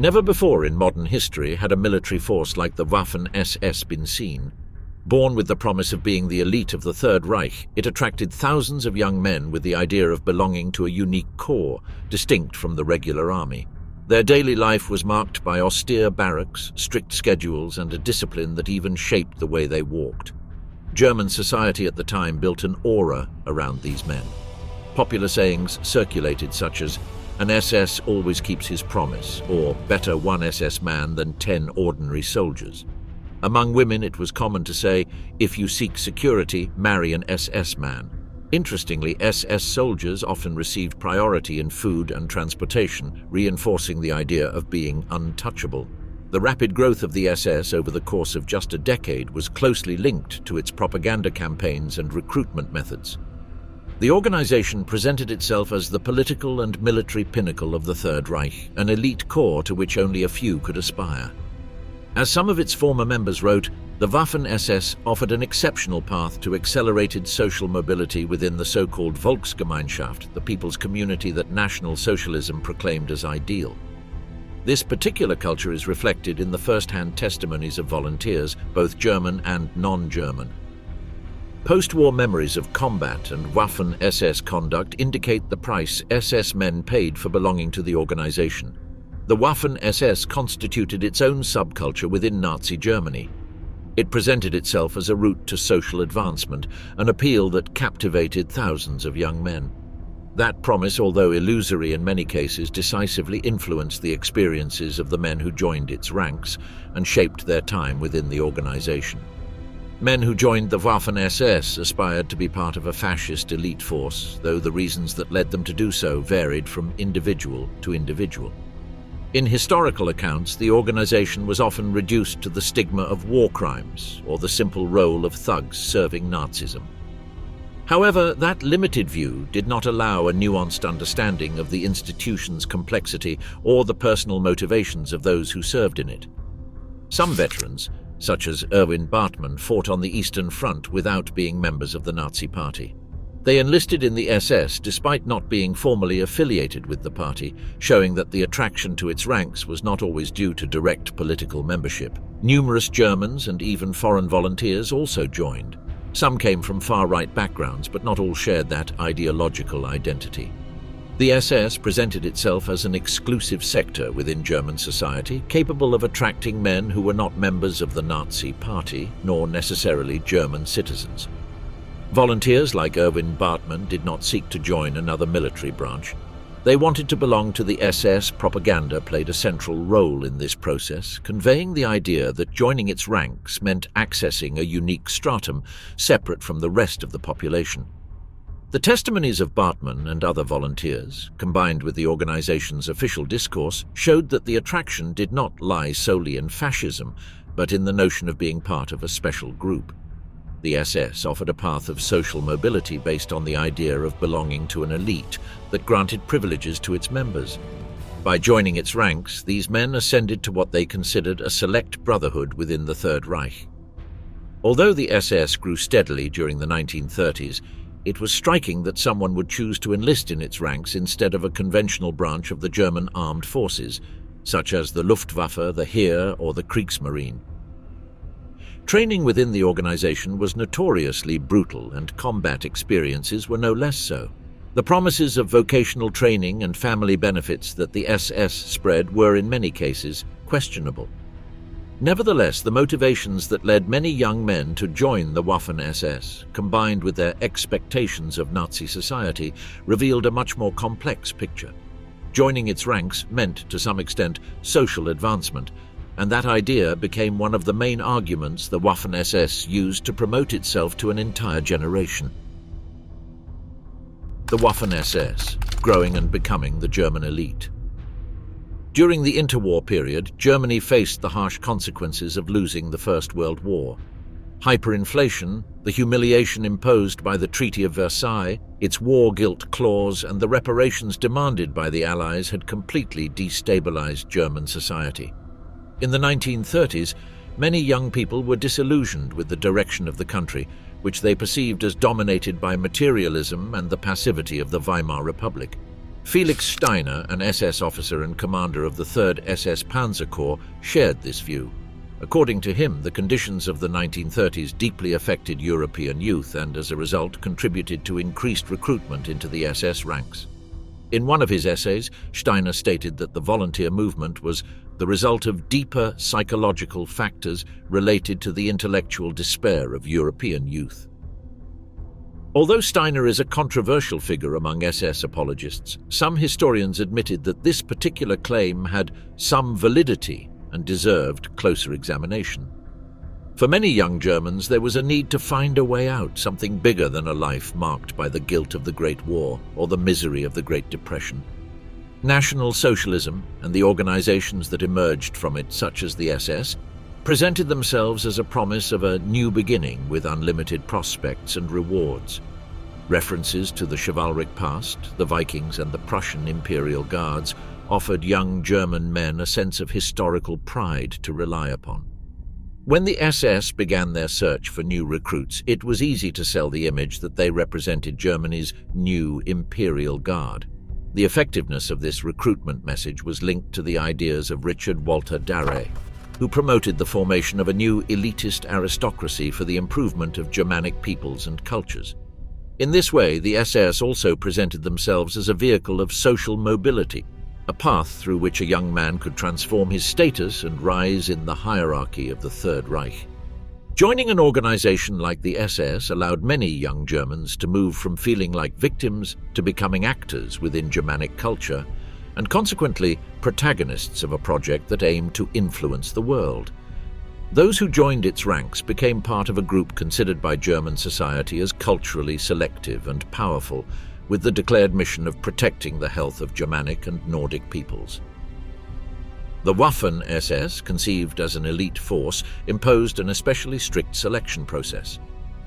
Never before in modern history had a military force like the Waffen-SS been seen. Born with the promise of being the elite of the Third Reich, it attracted thousands of young men with the idea of belonging to a unique corps, distinct from the regular army. Their daily life was marked by austere barracks, strict schedules, and a discipline that even shaped the way they walked. German society at the time built an aura around these men. Popular sayings circulated such as, "An SS always keeps his promise," or "Better one SS man than 10 ordinary soldiers." Among women, it was common to say, "If you seek security, marry an SS man." Interestingly, SS soldiers often received priority in food and transportation, reinforcing the idea of being untouchable. The rapid growth of the SS over the course of just a decade was closely linked to its propaganda campaigns and recruitment methods. The organization presented itself as the political and military pinnacle of the Third Reich, an elite corps to which only a few could aspire. As some of its former members wrote, the Waffen-SS offered an exceptional path to accelerated social mobility within the so-called Volksgemeinschaft, the people's community that National Socialism proclaimed as ideal. This particular culture is reflected in the first-hand testimonies of volunteers, both German and non-German. Post-war memories of combat and Waffen-SS conduct indicate the price SS men paid for belonging to the organization. The Waffen-SS constituted its own subculture within Nazi Germany. It presented itself as a route to social advancement, an appeal that captivated thousands of young men. That promise, although illusory in many cases, decisively influenced the experiences of the men who joined its ranks and shaped their time within the organization. Men who joined the Waffen-SS aspired to be part of a fascist elite force, though the reasons that led them to do so varied from individual to individual. In historical accounts, the organization was often reduced to the stigma of war crimes or the simple role of thugs serving Nazism. However, that limited view did not allow a nuanced understanding of the institution's complexity or the personal motivations of those who served in it. Some veterans, such as Erwin Bartmann, fought on the Eastern Front without being members of the Nazi Party. They enlisted in the SS despite not being formally affiliated with the party, showing that the attraction to its ranks was not always due to direct political membership. Numerous Germans and even foreign volunteers also joined. Some came from far-right backgrounds, but not all shared that ideological identity. The SS presented itself as an exclusive sector within German society, capable of attracting men who were not members of the Nazi Party, nor necessarily German citizens. Volunteers like Erwin Bartmann did not seek to join another military branch. They wanted to belong to the SS. Propaganda played a central role in this process, conveying the idea that joining its ranks meant accessing a unique stratum separate from the rest of the population. The testimonies of Bartmann and other volunteers, combined with the organization's official discourse, showed that the attraction did not lie solely in fascism, but in the notion of being part of a special group. The SS offered a path of social mobility based on the idea of belonging to an elite that granted privileges to its members. By joining its ranks, these men ascended to what they considered a select brotherhood within the Third Reich. Although the SS grew steadily during the 1930s, it was striking that someone would choose to enlist in its ranks instead of a conventional branch of the German armed forces, such as the Luftwaffe, the Heer, or the Kriegsmarine. Training within the organization was notoriously brutal, and combat experiences were no less so. The promises of vocational training and family benefits that the SS spread were in many cases questionable. Nevertheless, the motivations that led many young men to join the Waffen-SS, combined with their expectations of Nazi society, revealed a much more complex picture. Joining its ranks meant, to some extent, social advancement, and that idea became one of the main arguments the Waffen-SS used to promote itself to an entire generation. The Waffen-SS, growing and becoming the German elite. During the interwar period, Germany faced the harsh consequences of losing the First World War. Hyperinflation, the humiliation imposed by the Treaty of Versailles, its war guilt clause, and the reparations demanded by the Allies had completely destabilized German society. In the 1930s, many young people were disillusioned with the direction of the country, which they perceived as dominated by materialism and the passivity of the Weimar Republic. Felix Steiner, an SS officer and commander of the 3rd SS Panzer Corps, shared this view. According to him, the conditions of the 1930s deeply affected European youth and, as a result, contributed to increased recruitment into the SS ranks. In one of his essays, Steiner stated that the volunteer movement was the result of deeper psychological factors related to the intellectual despair of European youth. Although Steiner is a controversial figure among SS apologists, some historians admitted that this particular claim had some validity and deserved closer examination. For many young Germans, there was a need to find a way out, something bigger than a life marked by the guilt of the Great War or the misery of the Great Depression. National Socialism and the organizations that emerged from it, such as the SS, presented themselves as a promise of a new beginning with unlimited prospects and rewards. References to the chivalric past, the Vikings and the Prussian Imperial Guards offered young German men a sense of historical pride to rely upon. When the SS began their search for new recruits, it was easy to sell the image that they represented Germany's new Imperial Guard. The effectiveness of this recruitment message was linked to the ideas of Richard Walter Darré, who promoted the formation of a new elitist aristocracy for the improvement of Germanic peoples and cultures. In this way, the SS also presented themselves as a vehicle of social mobility, a path through which a young man could transform his status and rise in the hierarchy of the Third Reich. Joining an organization like the SS allowed many young Germans to move from feeling like victims to becoming actors within Germanic culture, and consequently protagonists of a project that aimed to influence the world. Those who joined its ranks became part of a group considered by German society as culturally selective and powerful, with the declared mission of protecting the health of Germanic and Nordic peoples. The Waffen-SS, conceived as an elite force, imposed an especially strict selection process.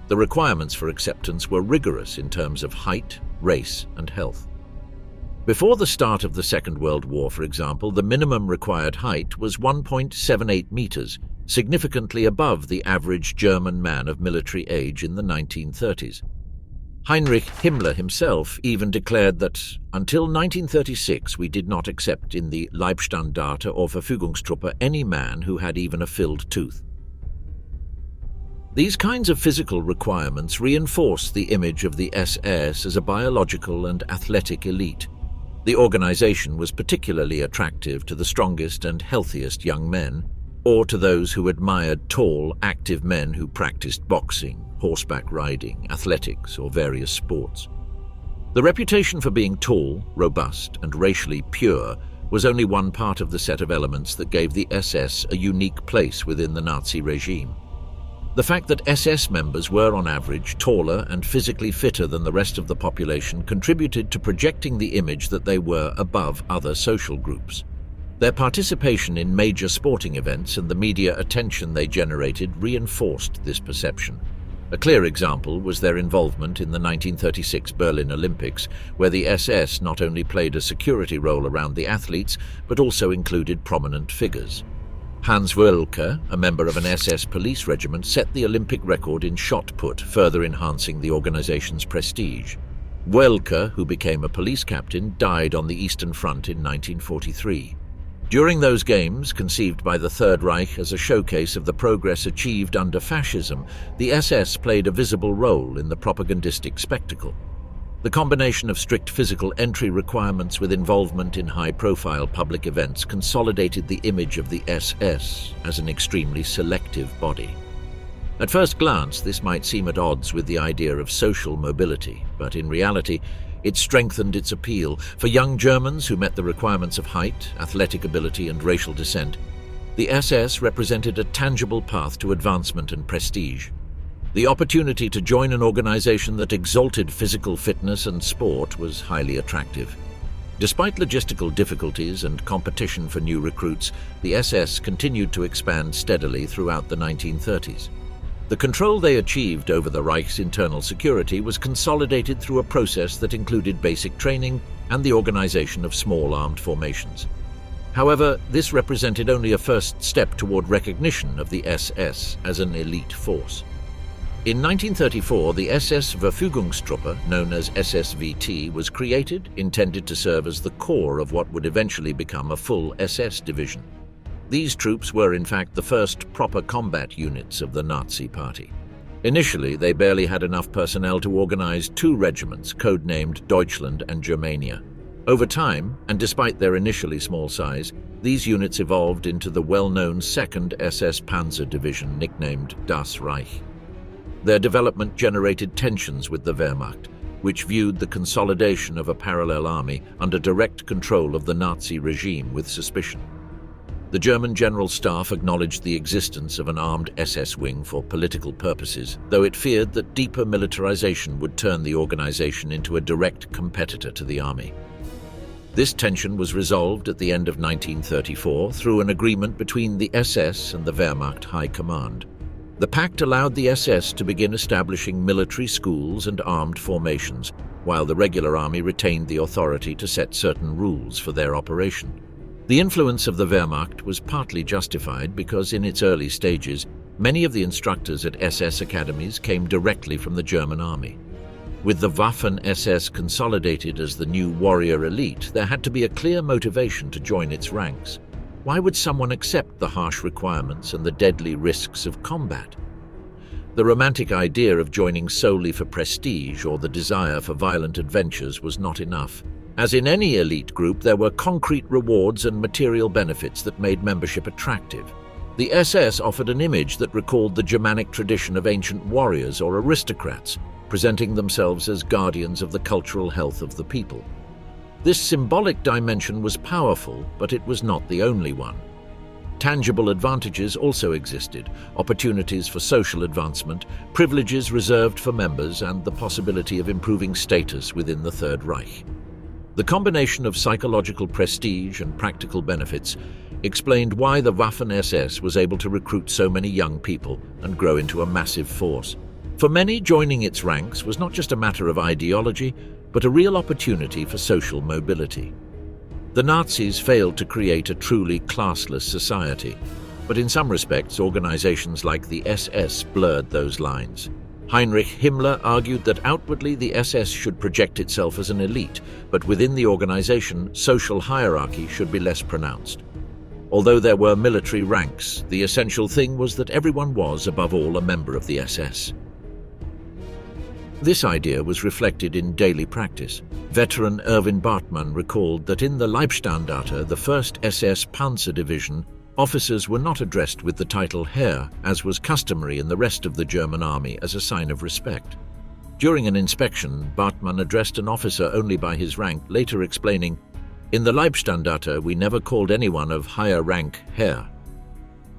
The requirements for acceptance were rigorous in terms of height, race, and health. Before the start of the Second World War, for example, the minimum required height was 1.78 meters, significantly above the average German man of military age in the 1930s. Heinrich Himmler himself even declared that, until 1936, we did not accept in the Leibstandarte or Verfügungstruppe any man who had even a filled tooth. These kinds of physical requirements reinforce the image of the SS as a biological and athletic elite. The organization was particularly attractive to the strongest and healthiest young men, or to those who admired tall, active men who practiced boxing, horseback riding, athletics, or various sports. The reputation for being tall, robust, and racially pure was only one part of the set of elements that gave the SS a unique place within the Nazi regime. The fact that SS members were on average taller and physically fitter than the rest of the population contributed to projecting the image that they were above other social groups. Their participation in major sporting events and the media attention they generated reinforced this perception. A clear example was their involvement in the 1936 Berlin Olympics, where the SS not only played a security role around the athletes, but also included prominent figures. Hans Wölke, a member of an SS police regiment, set the Olympic record in shot put, further enhancing the organization's prestige. Wölke, who became a police captain, died on the Eastern Front in 1943. During those games, conceived by the Third Reich as a showcase of the progress achieved under fascism, the SS played a visible role in the propagandistic spectacle. The combination of strict physical entry requirements with involvement in high-profile public events consolidated the image of the SS as an extremely selective body. At first glance, this might seem at odds with the idea of social mobility, but in reality, it strengthened its appeal. For young Germans who met the requirements of height, athletic ability, and racial descent, the SS represented a tangible path to advancement and prestige. The opportunity to join an organization that exalted physical fitness and sport was highly attractive. Despite logistical difficulties and competition for new recruits, the SS continued to expand steadily throughout the 1930s. The control they achieved over the Reich's internal security was consolidated through a process that included basic training and the organization of small armed formations. However, this represented only a first step toward recognition of the SS as an elite force. In 1934, the SS Verfügungstruppe, known as SSVT, was created, intended to serve as the core of what would eventually become a full SS division. These troops were in fact the first proper combat units of the Nazi Party. Initially, they barely had enough personnel to organize 2 regiments, codenamed Deutschland and Germania. Over time, and despite their initially small size, these units evolved into the well-known 2nd SS Panzer Division, nicknamed Das Reich. Their development generated tensions with the Wehrmacht, which viewed the consolidation of a parallel army under direct control of the Nazi regime with suspicion. The German General Staff acknowledged the existence of an armed SS wing for political purposes, though it feared that deeper militarization would turn the organization into a direct competitor to the army. This tension was resolved at the end of 1934 through an agreement between the SS and the Wehrmacht High Command. The pact allowed the SS to begin establishing military schools and armed formations, while the regular army retained the authority to set certain rules for their operation. The influence of the Wehrmacht was partly justified because in its early stages, many of the instructors at SS academies came directly from the German army. With the Waffen-SS consolidated as the new warrior elite, there had to be a clear motivation to join its ranks. Why would someone accept the harsh requirements and the deadly risks of combat? The romantic idea of joining solely for prestige or the desire for violent adventures was not enough. As in any elite group, there were concrete rewards and material benefits that made membership attractive. The SS offered an image that recalled the Germanic tradition of ancient warriors or aristocrats, presenting themselves as guardians of the cultural health of the people. This symbolic dimension was powerful, but it was not the only one. Tangible advantages also existed: opportunities for social advancement, privileges reserved for members, and the possibility of improving status within the Third Reich. The combination of psychological prestige and practical benefits explained why the Waffen-SS was able to recruit so many young people and grow into a massive force. For many, joining its ranks was not just a matter of ideology, but a real opportunity for social mobility. The Nazis failed to create a truly classless society, but in some respects, organizations like the SS blurred those lines. Heinrich Himmler argued that outwardly the SS should project itself as an elite, but within the organization, social hierarchy should be less pronounced. Although there were military ranks, the essential thing was that everyone was, above all, a member of the SS. This idea was reflected in daily practice. Veteran Erwin Bartmann recalled that in the Leibstandarte, the 1st SS Panzer Division, officers were not addressed with the title Herr, as was customary in the rest of the German army as a sign of respect. During an inspection, Bartmann addressed an officer only by his rank, later explaining, "In the Leibstandarte, we never called anyone of higher rank Herr."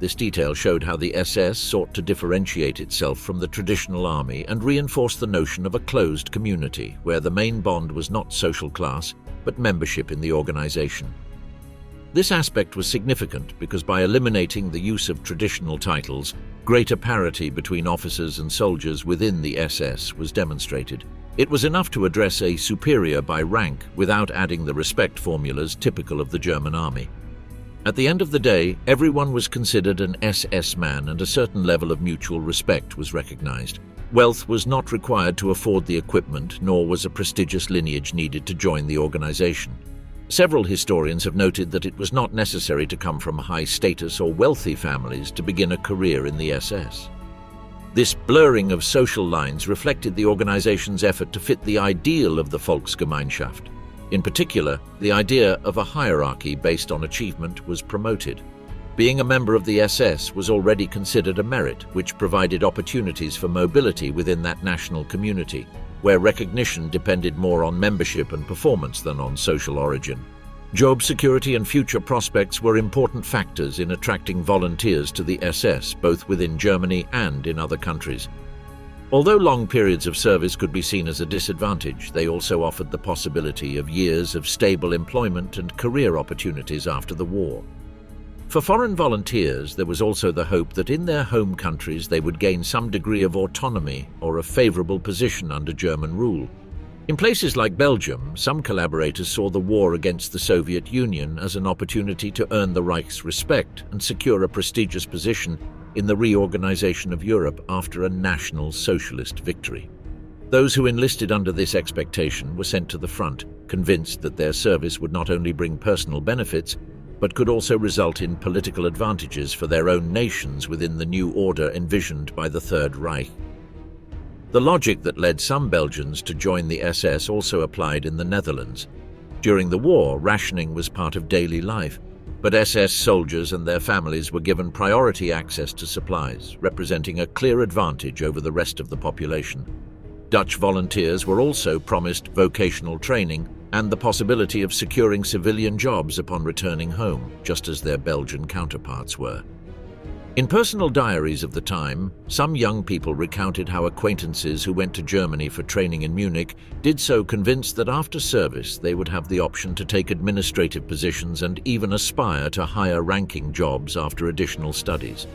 This detail showed how the SS sought to differentiate itself from the traditional army and reinforce the notion of a closed community, where the main bond was not social class, but membership in the organization. This aspect was significant because by eliminating the use of traditional titles, greater parity between officers and soldiers within the SS was demonstrated. It was enough to address a superior by rank without adding the respect formulas typical of the German army. At the end of the day, everyone was considered an SS man and a certain level of mutual respect was recognized. Wealth was not required to afford the equipment, nor was a prestigious lineage needed to join the organization. Several historians have noted that it was not necessary to come from high status or wealthy families to begin a career in the SS. This blurring of social lines reflected the organization's effort to fit the ideal of the Volksgemeinschaft. In particular, the idea of a hierarchy based on achievement was promoted. Being a member of the SS was already considered a merit, which provided opportunities for mobility within that national community, where recognition depended more on membership and performance than on social origin. Job security and future prospects were important factors in attracting volunteers to the SS, both within Germany and in other countries. Although long periods of service could be seen as a disadvantage, they also offered the possibility of years of stable employment and career opportunities after the war. For foreign volunteers, there was also the hope that in their home countries they would gain some degree of autonomy or a favorable position under German rule. In places like Belgium, some collaborators saw the war against the Soviet Union as an opportunity to earn the Reich's respect and secure a prestigious position in the reorganization of Europe after a national socialist victory. Those who enlisted under this expectation were sent to the front, convinced that their service would not only bring personal benefits, but could also result in political advantages for their own nations within the new order envisioned by the Third Reich. The logic that led some Belgians to join the SS also applied in the Netherlands. During the war, rationing was part of daily life, but SS soldiers and their families were given priority access to supplies, representing a clear advantage over the rest of the population. Dutch volunteers were also promised vocational training and the possibility of securing civilian jobs upon returning home, just as their Belgian counterparts were. In personal diaries of the time, some young people recounted how acquaintances who went to Germany for training in Munich did so convinced that after service they would have the option to take administrative positions and even aspire to higher-ranking jobs after additional studies.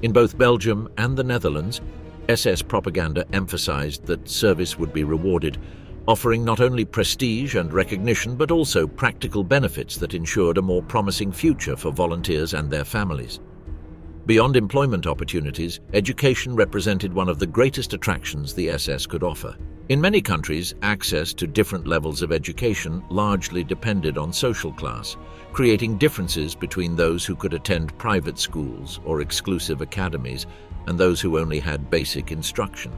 In both Belgium and the Netherlands, SS propaganda emphasized that service would be rewarded, offering not only prestige and recognition but also practical benefits that ensured a more promising future for volunteers and their families. Beyond employment opportunities, education represented one of the greatest attractions the SS could offer. In many countries, access to different levels of education largely depended on social class, creating differences between those who could attend private schools or exclusive academies and those who only had basic instruction.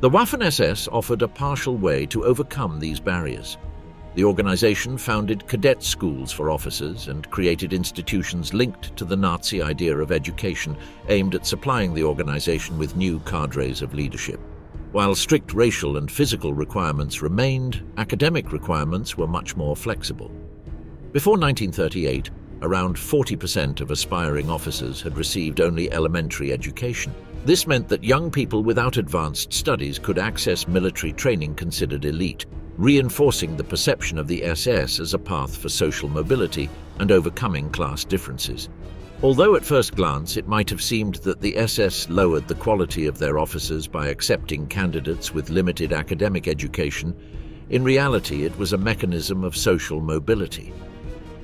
The Waffen-SS offered a partial way to overcome these barriers. The organization founded cadet schools for officers and created institutions linked to the Nazi idea of education, aimed at supplying the organization with new cadres of leadership. While strict racial and physical requirements remained, academic requirements were much more flexible. Before 1938, around 40% of aspiring officers had received only elementary education. This meant that young people without advanced studies could access military training considered elite, reinforcing the perception of the SS as a path for social mobility and overcoming class differences. Although at first glance it might have seemed that the SS lowered the quality of their officers by accepting candidates with limited academic education, in reality it was a mechanism of social mobility.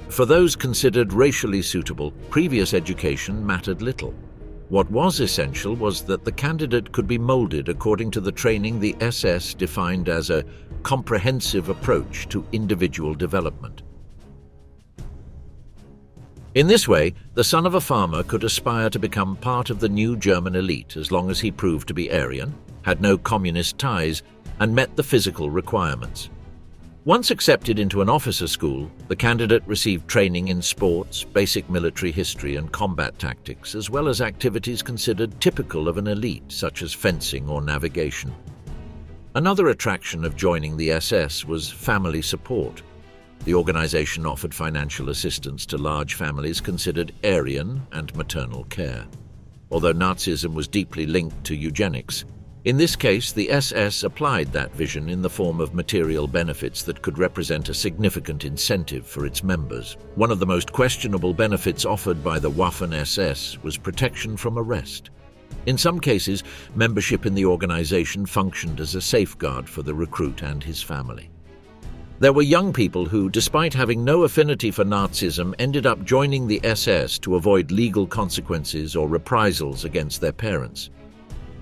For those considered racially suitable, previous education mattered little. What was essential was that the candidate could be molded according to the training the SS defined as a comprehensive approach to individual development. In this way, the son of a farmer could aspire to become part of the new German elite as long as he proved to be Aryan, had no communist ties, and met the physical requirements. Once accepted into an officer school, the candidate received training in sports, basic military history and combat tactics, as well as activities considered typical of an elite, such as fencing or navigation. Another attraction of joining the SS was family support. The organization offered financial assistance to large families considered Aryan and maternal care. Although Nazism was deeply linked to eugenics, in this case, the SS applied that vision in the form of material benefits that could represent a significant incentive for its members. One of the most questionable benefits offered by the Waffen-SS was protection from arrest. In some cases, membership in the organization functioned as a safeguard for the recruit and his family. There were young people who, despite having no affinity for Nazism, ended up joining the SS to avoid legal consequences or reprisals against their parents.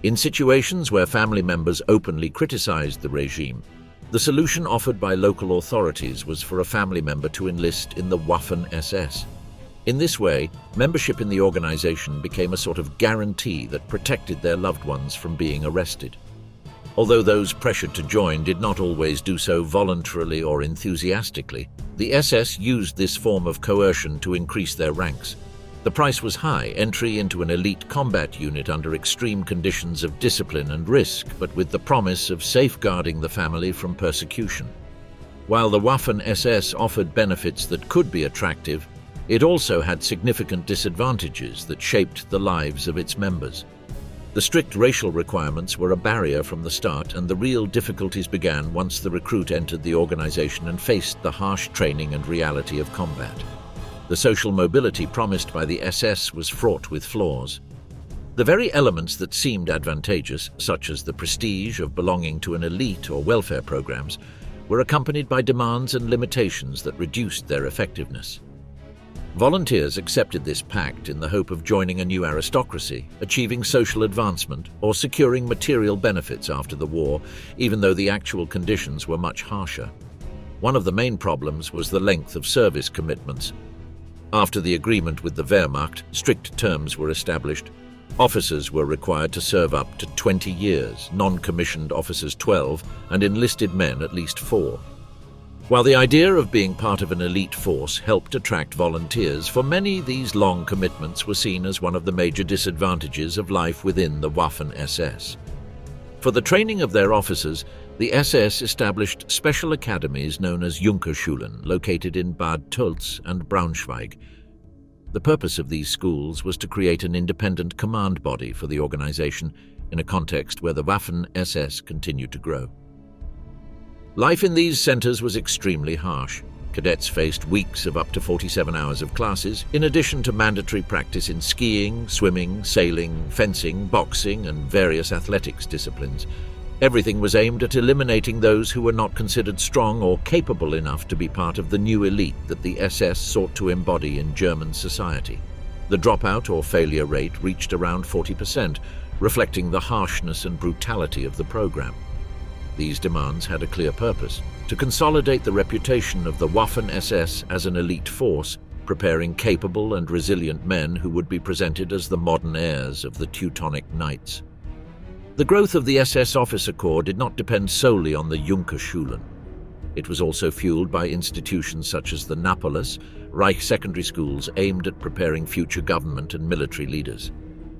In situations where family members openly criticized the regime, the solution offered by local authorities was for a family member to enlist in the Waffen-SS. In this way, membership in the organization became a sort of guarantee that protected their loved ones from being arrested. Although those pressured to join did not always do so voluntarily or enthusiastically, the SS used this form of coercion to increase their ranks. The price was high, entry into an elite combat unit under extreme conditions of discipline and risk, but with the promise of safeguarding the family from persecution. While the Waffen-SS offered benefits that could be attractive, it also had significant disadvantages that shaped the lives of its members. The strict racial requirements were a barrier from the start, and the real difficulties began once the recruit entered the organization and faced the harsh training and reality of combat. The social mobility promised by the SS was fraught with flaws. The very elements that seemed advantageous, such as the prestige of belonging to an elite or welfare programs, were accompanied by demands and limitations that reduced their effectiveness. Volunteers accepted this pact in the hope of joining a new aristocracy, achieving social advancement, or securing material benefits after the war, even though the actual conditions were much harsher. One of the main problems was the length of service commitments. After the agreement with the Wehrmacht, strict terms were established. Officers were required to serve up to 20 years, non-commissioned officers 12, and enlisted men at least 4. While the idea of being part of an elite force helped attract volunteers, for many these long commitments were seen as one of the major disadvantages of life within the Waffen-SS. For the training of their officers, the SS established special academies known as Junkerschulen, located in Bad Tölz and Braunschweig. The purpose of these schools was to create an independent command body for the organization in a context where the Waffen-SS continued to grow. Life in these centers was extremely harsh. Cadets faced weeks of up to 47 hours of classes, in addition to mandatory practice in skiing, swimming, sailing, fencing, boxing, and various athletics disciplines. Everything was aimed at eliminating those who were not considered strong or capable enough to be part of the new elite that the SS sought to embody in German society. The dropout or failure rate reached around 40%, reflecting the harshness and brutality of the program. These demands had a clear purpose: to consolidate the reputation of the Waffen-SS as an elite force, preparing capable and resilient men who would be presented as the modern heirs of the Teutonic Knights. The growth of the SS officer corps did not depend solely on the Junkerschulen. It was also fueled by institutions such as the Napolis, Reich secondary schools aimed at preparing future government and military leaders.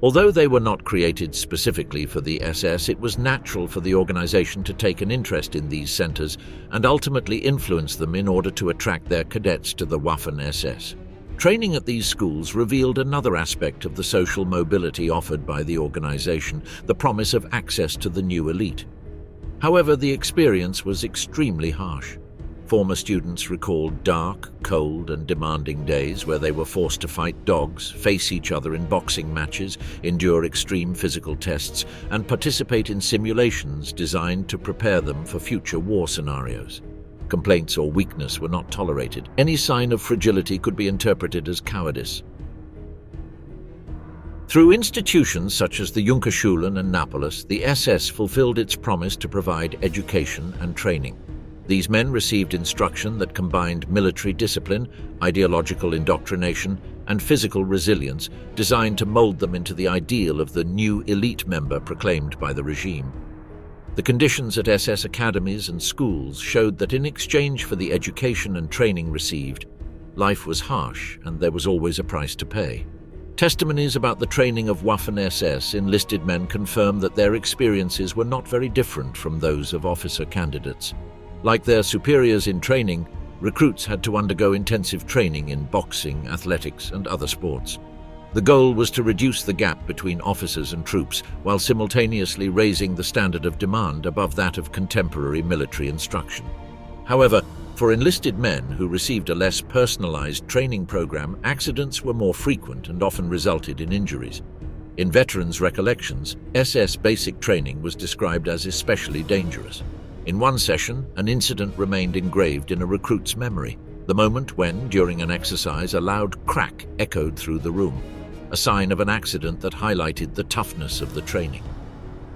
Although they were not created specifically for the SS, it was natural for the organization to take an interest in these centers and ultimately influence them in order to attract their cadets to the Waffen-SS. Training at these schools revealed another aspect of the social mobility offered by the organization, the promise of access to the new elite. However, the experience was extremely harsh. Former students recalled dark, cold, and demanding days where they were forced to fight dogs, face each other in boxing matches, endure extreme physical tests, and participate in simulations designed to prepare them for future war scenarios. Complaints or weakness were not tolerated. Any sign of fragility could be interpreted as cowardice. Through institutions such as the Junkerschulen and Napolis, the SS fulfilled its promise to provide education and training. These men received instruction that combined military discipline, ideological indoctrination, and physical resilience, designed to mold them into the ideal of the new elite member proclaimed by the regime. The conditions at SS academies and schools showed that in exchange for the education and training received, life was harsh and there was always a price to pay. Testimonies about the training of Waffen-SS enlisted men confirm that their experiences were not very different from those of officer candidates. Like their superiors in training, recruits had to undergo intensive training in boxing, athletics, and other sports. The goal was to reduce the gap between officers and troops while simultaneously raising the standard of demand above that of contemporary military instruction. However, for enlisted men who received a less personalized training program, accidents were more frequent and often resulted in injuries. In veterans' recollections, SS basic training was described as especially dangerous. In one session, an incident remained engraved in a recruit's memory, the moment when, during an exercise, a loud crack echoed through the room, a sign of an accident that highlighted the toughness of the training.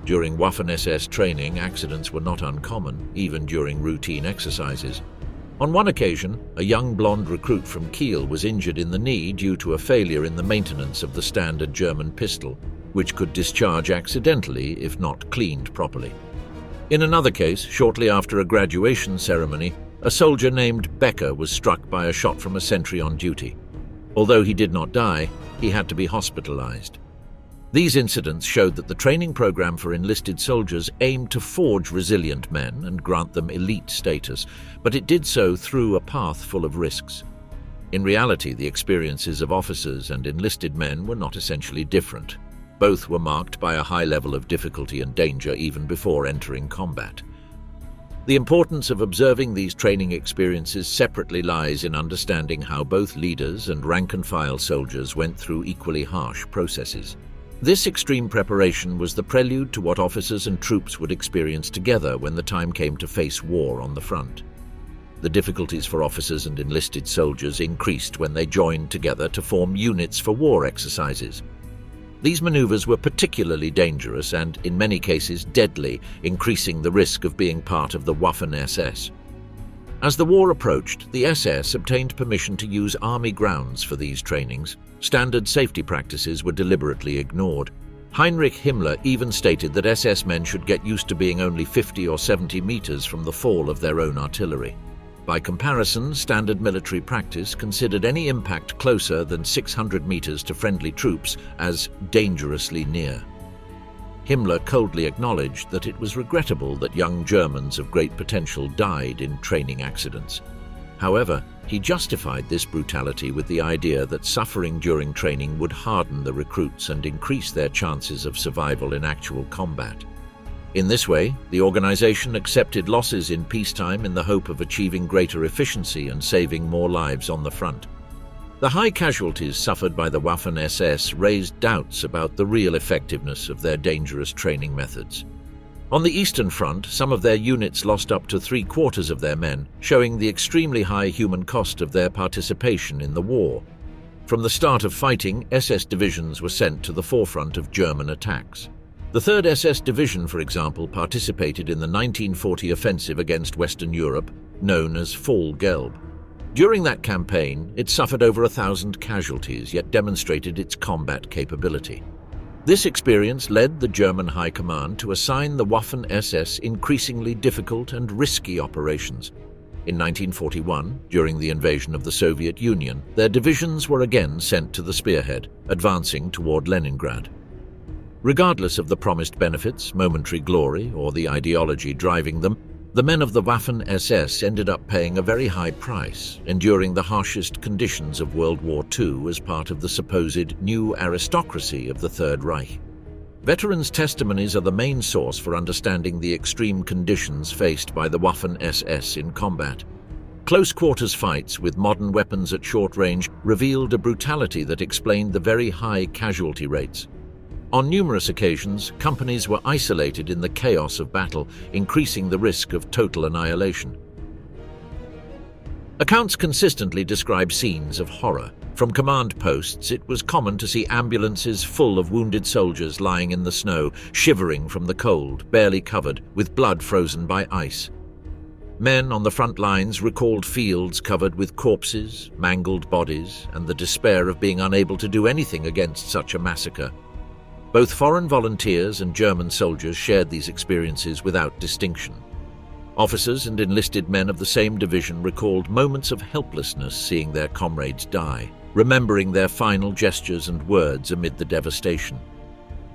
During Waffen-SS training, accidents were not uncommon, even during routine exercises. On one occasion, a young blonde recruit from Kiel was injured in the knee due to a failure in the maintenance of the standard German pistol, which could discharge accidentally if not cleaned properly. In another case, shortly after a graduation ceremony, a soldier named Becker was struck by a shot from a sentry on duty. Although he did not die, he had to be hospitalized. These incidents showed that the training program for enlisted soldiers aimed to forge resilient men and grant them elite status, but it did so through a path full of risks. In reality, the experiences of officers and enlisted men were not essentially different. Both were marked by a high level of difficulty and danger even before entering combat. The importance of observing these training experiences separately lies in understanding how both leaders and rank-and-file soldiers went through equally harsh processes. This extreme preparation was the prelude to what officers and troops would experience together when the time came to face war on the front. The difficulties for officers and enlisted soldiers increased when they joined together to form units for war exercises. These maneuvers were particularly dangerous and, in many cases, deadly, increasing the risk of being part of the Waffen-SS. As the war approached, the SS obtained permission to use army grounds for these trainings. Standard safety practices were deliberately ignored. Heinrich Himmler even stated that SS men should get used to being only 50 or 70 meters from the fall of their own artillery. By comparison, standard military practice considered any impact closer than 600 meters to friendly troops as dangerously near. Himmler coldly acknowledged that it was regrettable that young Germans of great potential died in training accidents. However, he justified this brutality with the idea that suffering during training would harden the recruits and increase their chances of survival in actual combat. In this way, the organization accepted losses in peacetime in the hope of achieving greater efficiency and saving more lives on the front. The high casualties suffered by the Waffen-SS raised doubts about the real effectiveness of their dangerous training methods. On the Eastern Front, some of their units lost up to 3/4 of their men, showing the extremely high human cost of their participation in the war. From the start of fighting, SS divisions were sent to the forefront of German attacks. The 3rd SS Division, for example, participated in the 1940 offensive against Western Europe, known as Fall Gelb. During that campaign, it suffered over 1,000 casualties, yet demonstrated its combat capability. This experience led the German High Command to assign the Waffen-SS increasingly difficult and risky operations. In 1941, during the invasion of the Soviet Union, their divisions were again sent to the spearhead, advancing toward Leningrad. Regardless of the promised benefits, momentary glory, or the ideology driving them, the men of the Waffen-SS ended up paying a very high price, enduring the harshest conditions of World War II as part of the supposed new aristocracy of the Third Reich. Veterans' testimonies are the main source for understanding the extreme conditions faced by the Waffen-SS in combat. Close-quarters fights with modern weapons at short range revealed a brutality that explained the very high casualty rates. On numerous occasions, companies were isolated in the chaos of battle, increasing the risk of total annihilation. Accounts consistently describe scenes of horror. From command posts, it was common to see ambulances full of wounded soldiers lying in the snow, shivering from the cold, barely covered, with blood frozen by ice. Men on the front lines recalled fields covered with corpses, mangled bodies, and the despair of being unable to do anything against such a massacre. Both foreign volunteers and German soldiers shared these experiences without distinction. Officers and enlisted men of the same division recalled moments of helplessness seeing their comrades die, remembering their final gestures and words amid the devastation.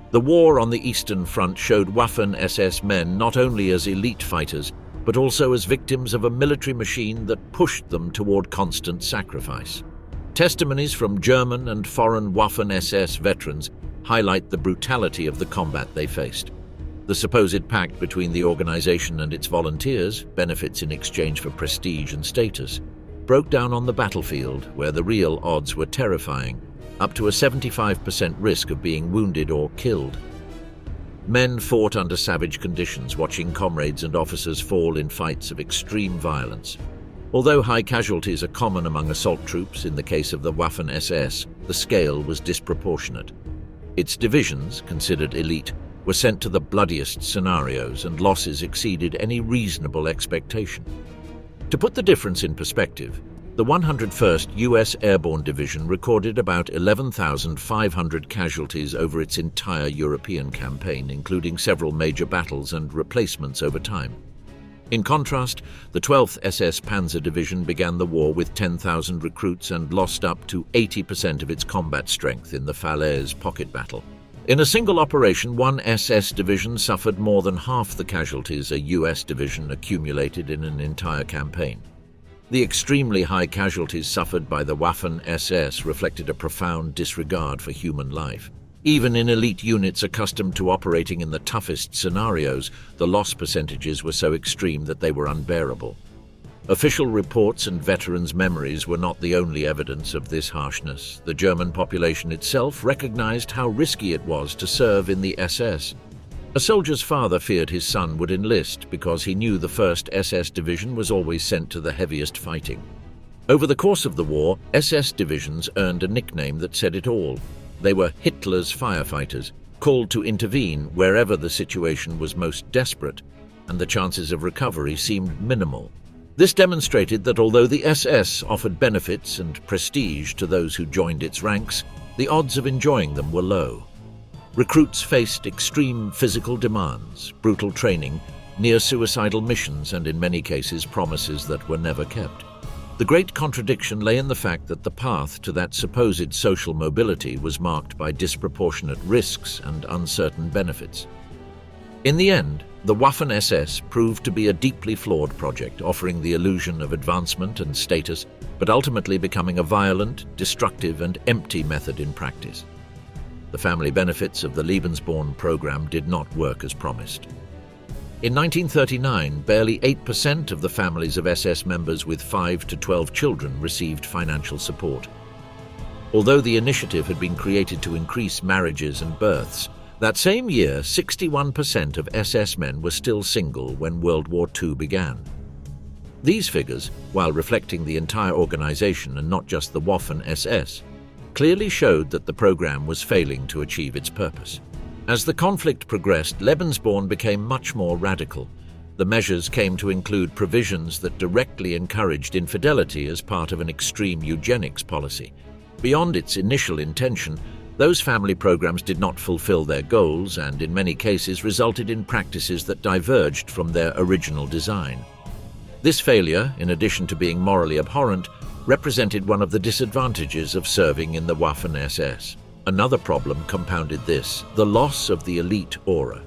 The war on the Eastern Front showed Waffen-SS men not only as elite fighters, but also as victims of a military machine that pushed them toward constant sacrifice. Testimonies from German and foreign Waffen-SS veterans highlight the brutality of the combat they faced. The supposed pact between the organization and its volunteers, benefits in exchange for prestige and status, broke down on the battlefield where the real odds were terrifying, up to a 75% risk of being wounded or killed. Men fought under savage conditions, watching comrades and officers fall in fights of extreme violence. Although high casualties are common among assault troops in the case of the Waffen-SS, the scale was disproportionate. Its divisions, considered elite, were sent to the bloodiest scenarios, and losses exceeded any reasonable expectation. To put the difference in perspective, the 101st U.S. Airborne Division recorded about 11,500 casualties over its entire European campaign, including several major battles and replacements over time. In contrast, the 12th SS Panzer Division began the war with 10,000 recruits and lost up to 80% of its combat strength in the Falaise pocket battle. In a single operation, one SS division suffered more than half the casualties a US division accumulated in an entire campaign. The extremely high casualties suffered by the Waffen-SS reflected a profound disregard for human life. Even in elite units accustomed to operating in the toughest scenarios, the loss percentages were so extreme that they were unbearable. Official reports and veterans' memories were not the only evidence of this harshness. The German population itself recognized how risky it was to serve in the SS. A soldier's father feared his son would enlist because he knew the 1st SS Division was always sent to the heaviest fighting. Over the course of the war, SS divisions earned a nickname that said it all. They were Hitler's firefighters, called to intervene wherever the situation was most desperate, and the chances of recovery seemed minimal. This demonstrated that although the SS offered benefits and prestige to those who joined its ranks, the odds of enjoying them were low. Recruits faced extreme physical demands, brutal training, near-suicidal missions, and in many cases promises that were never kept. The great contradiction lay in the fact that the path to that supposed social mobility was marked by disproportionate risks and uncertain benefits. In the end, the Waffen-SS proved to be a deeply flawed project, offering the illusion of advancement and status, but ultimately becoming a violent, destructive, and empty method in practice. The family benefits of the Lebensborn program did not work as promised. In 1939, barely 8% of the families of SS members with 5 to 12 children received financial support. Although the initiative had been created to increase marriages and births, that same year 61% of SS men were still single when World War II began. These figures, while reflecting the entire organization and not just the Waffen-SS, clearly showed that the program was failing to achieve its purpose. As the conflict progressed, Lebensborn became much more radical. The measures came to include provisions that directly encouraged infidelity as part of an extreme eugenics policy. Beyond its initial intention, those family programs did not fulfill their goals and, in many cases, resulted in practices that diverged from their original design. This failure, in addition to being morally abhorrent, represented one of the disadvantages of serving in the Waffen-SS. Another problem compounded this: the loss of the elite aura.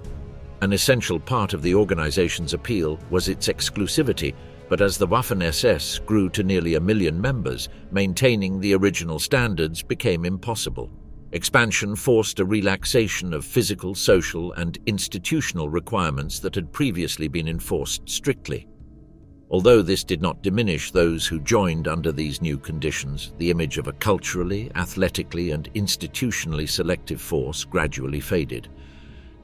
An essential part of the organization's appeal was its exclusivity, but as the Waffen-SS grew to nearly 1 million members, maintaining the original standards became impossible. Expansion forced a relaxation of physical, social, and institutional requirements that had previously been enforced strictly. Although this did not diminish those who joined under these new conditions, the image of a culturally, athletically, and institutionally selective force gradually faded.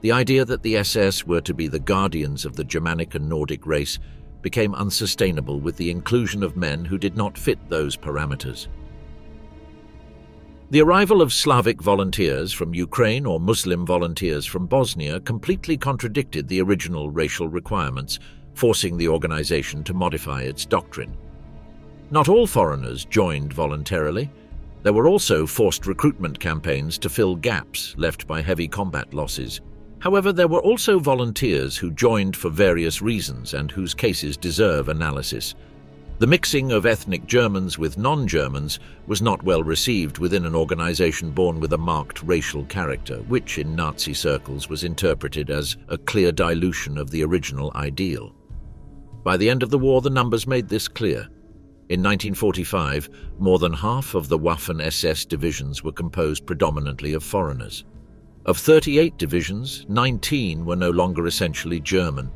The idea that the SS were to be the guardians of the Germanic and Nordic race became unsustainable with the inclusion of men who did not fit those parameters. The arrival of Slavic volunteers from Ukraine or Muslim volunteers from Bosnia completely contradicted the original racial requirements, forcing the organization to modify its doctrine. Not all foreigners joined voluntarily. There were also forced recruitment campaigns to fill gaps left by heavy combat losses. However, there were also volunteers who joined for various reasons and whose cases deserve analysis. The mixing of ethnic Germans with non-Germans was not well received within an organization born with a marked racial character, which in Nazi circles was interpreted as a clear dilution of the original ideal. By the end of the war, the numbers made this clear. In 1945, more than half of the Waffen-SS divisions were composed predominantly of foreigners. Of 38 divisions, 19 were no longer essentially German.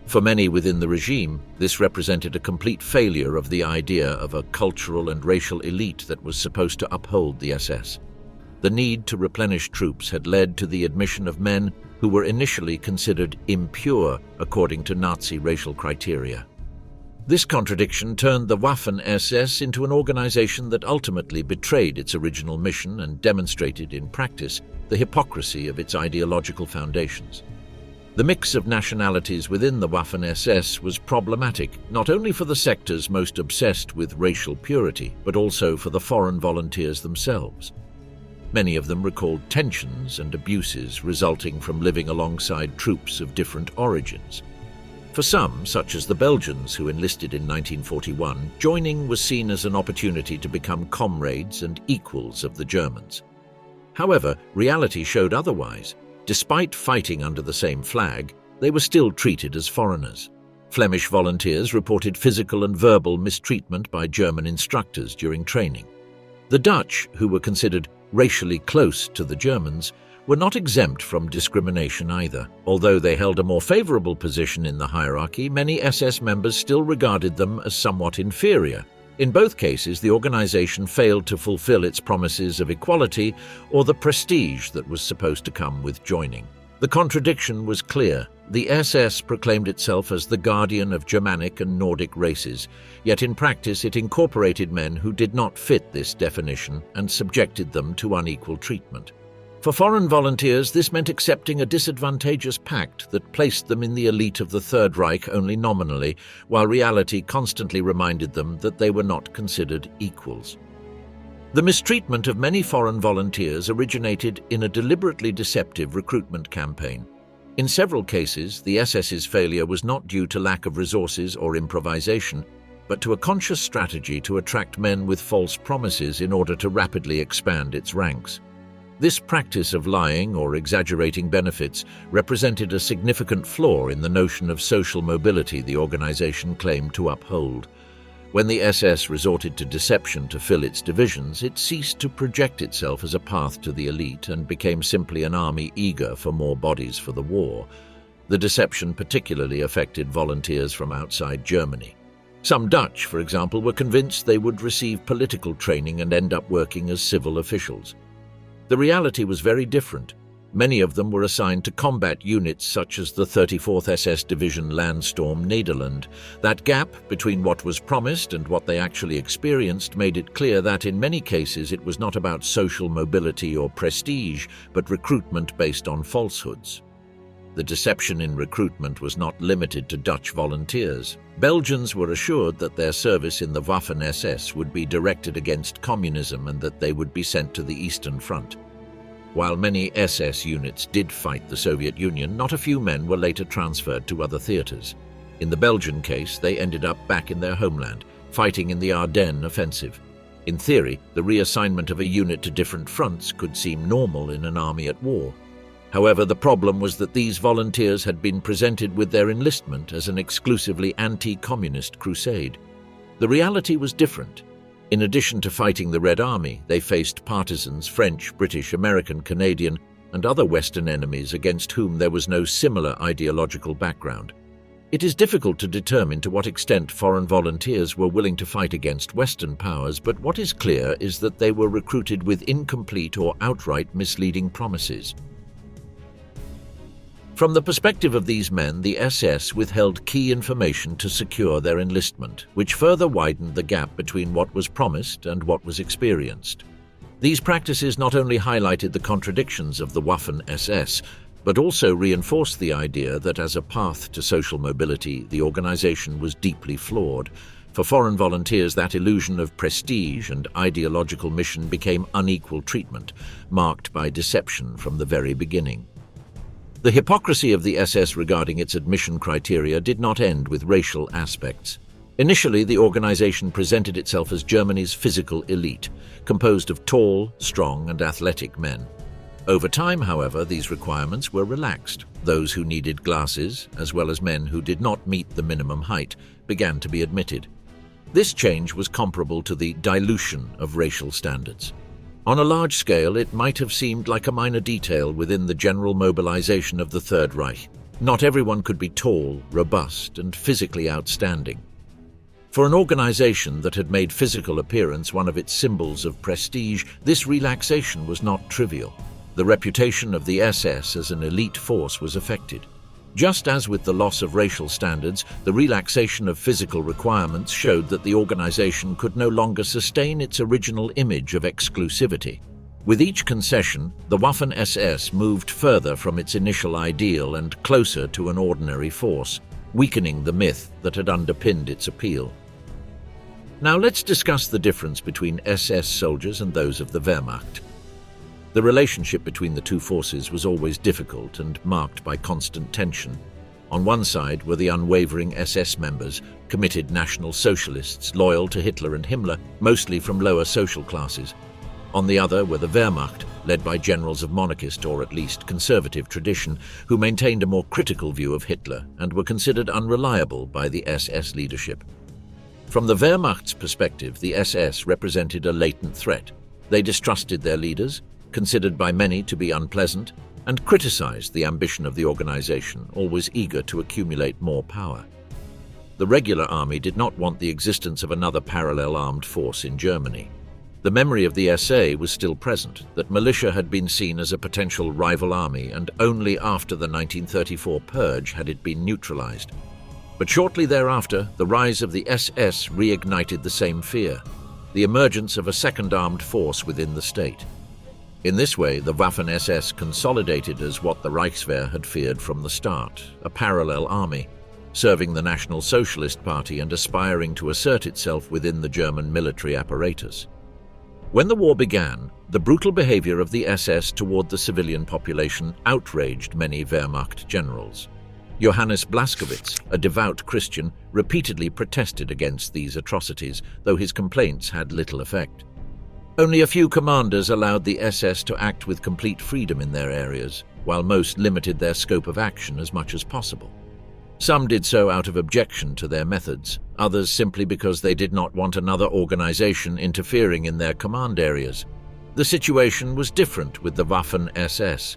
For many within the regime, this represented a complete failure of the idea of a cultural and racial elite that was supposed to uphold the SS. The need to replenish troops had led to the admission of men who were initially considered impure according to Nazi racial criteria. This contradiction turned the Waffen-SS into an organization that ultimately betrayed its original mission and demonstrated in practice the hypocrisy of its ideological foundations. The mix of nationalities within the Waffen-SS was problematic, not only for the sectors most obsessed with racial purity, but also for the foreign volunteers themselves. Many of them recalled tensions and abuses resulting from living alongside troops of different origins. For some, such as the Belgians who enlisted in 1941, joining was seen as an opportunity to become comrades and equals of the Germans. However, reality showed otherwise. Despite fighting under the same flag, they were still treated as foreigners. Flemish volunteers reported physical and verbal mistreatment by German instructors during training. The Dutch, who were considered racially close to the Germans, were not exempt from discrimination either. Although they held a more favorable position in the hierarchy, many SS members still regarded them as somewhat inferior. In both cases, the organization failed to fulfill its promises of equality or the prestige that was supposed to come with joining. The contradiction was clear. The SS proclaimed itself as the guardian of Germanic and Nordic races, yet in practice it incorporated men who did not fit this definition and subjected them to unequal treatment. For foreign volunteers, this meant accepting a disadvantageous pact that placed them in the elite of the Third Reich only nominally, while reality constantly reminded them that they were not considered equals. The mistreatment of many foreign volunteers originated in a deliberately deceptive recruitment campaign. In several cases, the SS's failure was not due to lack of resources or improvisation, but to a conscious strategy to attract men with false promises in order to rapidly expand its ranks. This practice of lying or exaggerating benefits represented a significant flaw in the notion of social mobility the organization claimed to uphold. When the SS resorted to deception to fill its divisions, it ceased to project itself as a path to the elite and became simply an army eager for more bodies for the war. The deception particularly affected volunteers from outside Germany. Some Dutch, for example, were convinced they would receive political training and end up working as civil officials. The reality was very different. Many of them were assigned to combat units such as the 34th SS Division Landstorm Nederland. That gap between what was promised and what they actually experienced made it clear that in many cases it was not about social mobility or prestige, but recruitment based on falsehoods. The deception in recruitment was not limited to Dutch volunteers. Belgians were assured that their service in the Waffen-SS would be directed against communism and that they would be sent to the Eastern Front. While many SS units did fight the Soviet Union, not a few men were later transferred to other theaters. In the Belgian case, they ended up back in their homeland, fighting in the Ardennes offensive. In theory, the reassignment of a unit to different fronts could seem normal in an army at war. However, the problem was that these volunteers had been presented with their enlistment as an exclusively anti-communist crusade. The reality was different. In addition to fighting the Red Army, they faced partisans, French, British, American, Canadian, and other Western enemies against whom there was no similar ideological background. It is difficult to determine to what extent foreign volunteers were willing to fight against Western powers, but what is clear is that they were recruited with incomplete or outright misleading promises. From the perspective of these men, the SS withheld key information to secure their enlistment, which further widened the gap between what was promised and what was experienced. These practices not only highlighted the contradictions of the Waffen-SS, but also reinforced the idea that as a path to social mobility, the organization was deeply flawed. For foreign volunteers, that illusion of prestige and ideological mission became unequal treatment, marked by deception from the very beginning. The hypocrisy of the SS regarding its admission criteria did not end with racial aspects. Initially, the organization presented itself as Germany's physical elite, composed of tall, strong, and athletic men. Over time, however, these requirements were relaxed. Those who needed glasses, as well as men who did not meet the minimum height, began to be admitted. This change was comparable to the dilution of racial standards. On a large scale, it might have seemed like a minor detail within the general mobilization of the Third Reich. Not everyone could be tall, robust, and physically outstanding. For an organization that had made physical appearance one of its symbols of prestige, this relaxation was not trivial. The reputation of the SS as an elite force was affected. Just as with the loss of racial standards, the relaxation of physical requirements showed that the organization could no longer sustain its original image of exclusivity. With each concession, the Waffen-SS moved further from its initial ideal and closer to an ordinary force, weakening the myth that had underpinned its appeal. Now let's discuss the difference between SS soldiers and those of the Wehrmacht. The relationship between the two forces was always difficult and marked by constant tension. On one side were the unwavering SS members, committed National Socialists loyal to Hitler and Himmler, mostly from lower social classes. On the other were the Wehrmacht, led by generals of monarchist or at least conservative tradition, who maintained a more critical view of Hitler and were considered unreliable by the SS leadership. From the Wehrmacht's perspective, the SS represented a latent threat. They distrusted their leaders, considered by many to be unpleasant, and criticized the ambition of the organization, always eager to accumulate more power. The regular army did not want the existence of another parallel armed force in Germany. The memory of the SA was still present, that militia had been seen as a potential rival army, and only after the 1934 purge had it been neutralized. But shortly thereafter, the rise of the SS reignited the same fear, the emergence of a second armed force within the state. In this way, the Waffen-SS consolidated as what the Reichswehr had feared from the start, a parallel army, serving the National Socialist Party and aspiring to assert itself within the German military apparatus. When the war began, the brutal behavior of the SS toward the civilian population outraged many Wehrmacht generals. Johannes Blaskowitz, a devout Christian, repeatedly protested against these atrocities, though his complaints had little effect. Only a few commanders allowed the SS to act with complete freedom in their areas, while most limited their scope of action as much as possible. Some did so out of objection to their methods, others simply because they did not want another organization interfering in their command areas. The situation was different with the Waffen-SS.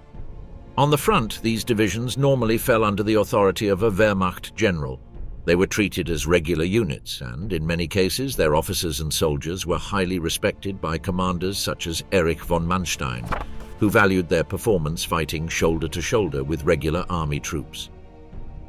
On the front, these divisions normally fell under the authority of a Wehrmacht general. They were treated as regular units, and in many cases their officers and soldiers were highly respected by commanders such as Erich von Manstein, who valued their performance fighting shoulder to shoulder with regular army troops.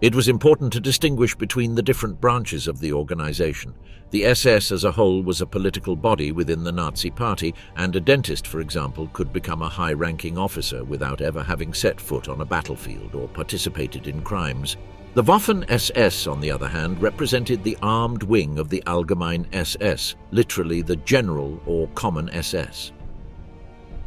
It was important to distinguish between the different branches of the organization. The SS as a whole was a political body within the Nazi Party, and a dentist, for example, could become a high-ranking officer without ever having set foot on a battlefield or participated in crimes. The Waffen-SS, on the other hand, represented the armed wing of the Allgemeine SS, literally the general or common SS.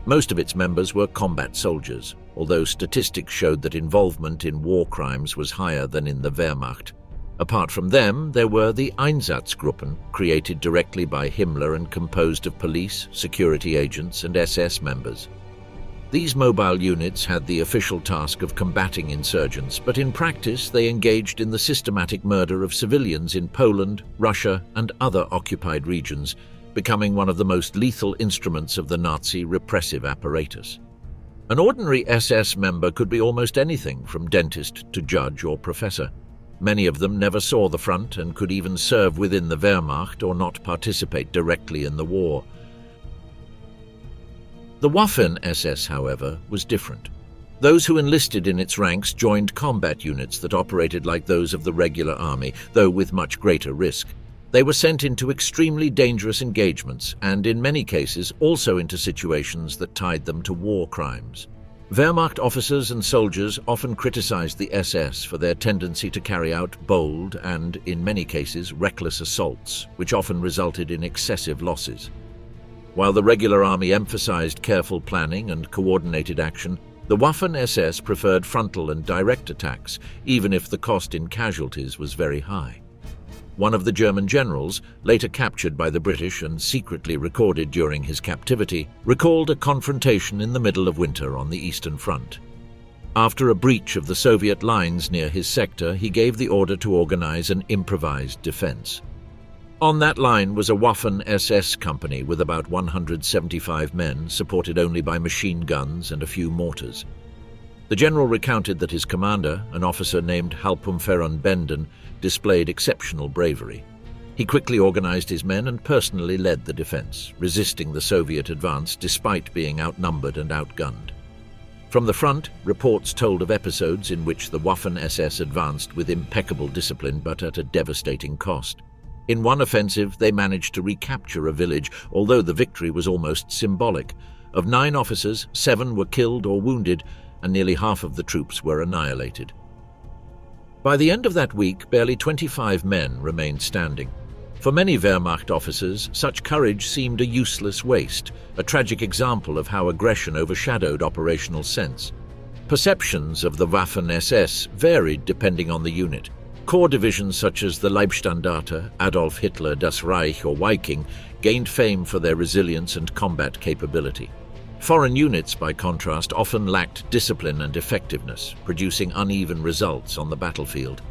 Most of its members were combat soldiers, although statistics showed that involvement in war crimes was higher than in the Wehrmacht. Apart from them, there were the Einsatzgruppen, created directly by Himmler and composed of police, security agents, and SS members. These mobile units had the official task of combating insurgents, but in practice they engaged in the systematic murder of civilians in Poland, Russia, and other occupied regions, becoming one of the most lethal instruments of the Nazi repressive apparatus. An ordinary SS member could be almost anything from dentist to judge or professor. Many of them never saw the front and could even serve within the Wehrmacht or not participate directly in the war. The Waffen-SS, however, was different. Those who enlisted in its ranks joined combat units that operated like those of the regular army, though with much greater risk. They were sent into extremely dangerous engagements and, in many cases, also into situations that tied them to war crimes. Wehrmacht officers and soldiers often criticized the SS for their tendency to carry out bold and, in many cases, reckless assaults, which often resulted in excessive losses. While the regular army emphasized careful planning and coordinated action, the Waffen-SS preferred frontal and direct attacks, even if the cost in casualties was very high. One of the German generals, later captured by the British and secretly recorded during his captivity, recalled a confrontation in the middle of winter on the Eastern Front. After a breach of the Soviet lines near his sector, he gave the order to organize an improvised defense. On that line was a Waffen-SS company with about 175 men, supported only by machine guns and a few mortars. The general recounted that his commander, an officer named Hauptmann Benden, displayed exceptional bravery. He quickly organized his men and personally led the defense, resisting the Soviet advance despite being outnumbered and outgunned. From the front, reports told of episodes in which the Waffen-SS advanced with impeccable discipline but at a devastating cost. In one offensive, they managed to recapture a village, although the victory was almost symbolic. Of 9 officers, 7 were killed or wounded, and nearly half of the troops were annihilated. By the end of that week, barely 25 men remained standing. For many Wehrmacht officers, such courage seemed a useless waste, a tragic example of how aggression overshadowed operational sense. Perceptions of the Waffen-SS varied depending on the unit. Corps divisions such as the Leibstandarte, Adolf Hitler, Das Reich, or Viking gained fame for their resilience and combat capability. Foreign units, by contrast, often lacked discipline and effectiveness, producing uneven results on the battlefield.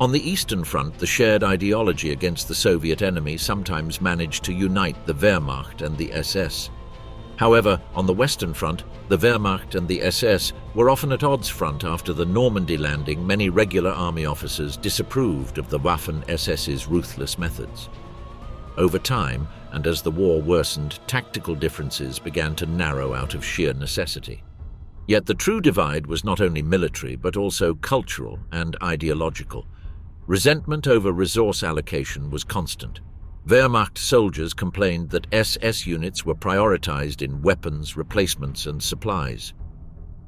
On the Eastern Front, the shared ideology against the Soviet enemy sometimes managed to unite the Wehrmacht and the SS. However, on the Western Front, the Wehrmacht and the SS were often at odds. Front after the Normandy landing, many regular army officers disapproved of the Waffen-SS's ruthless methods. Over time, and as the war worsened, tactical differences began to narrow out of sheer necessity. Yet the true divide was not only military, but also cultural and ideological. Resentment over resource allocation was constant. Wehrmacht soldiers complained that SS units were prioritized in weapons, replacements, and supplies.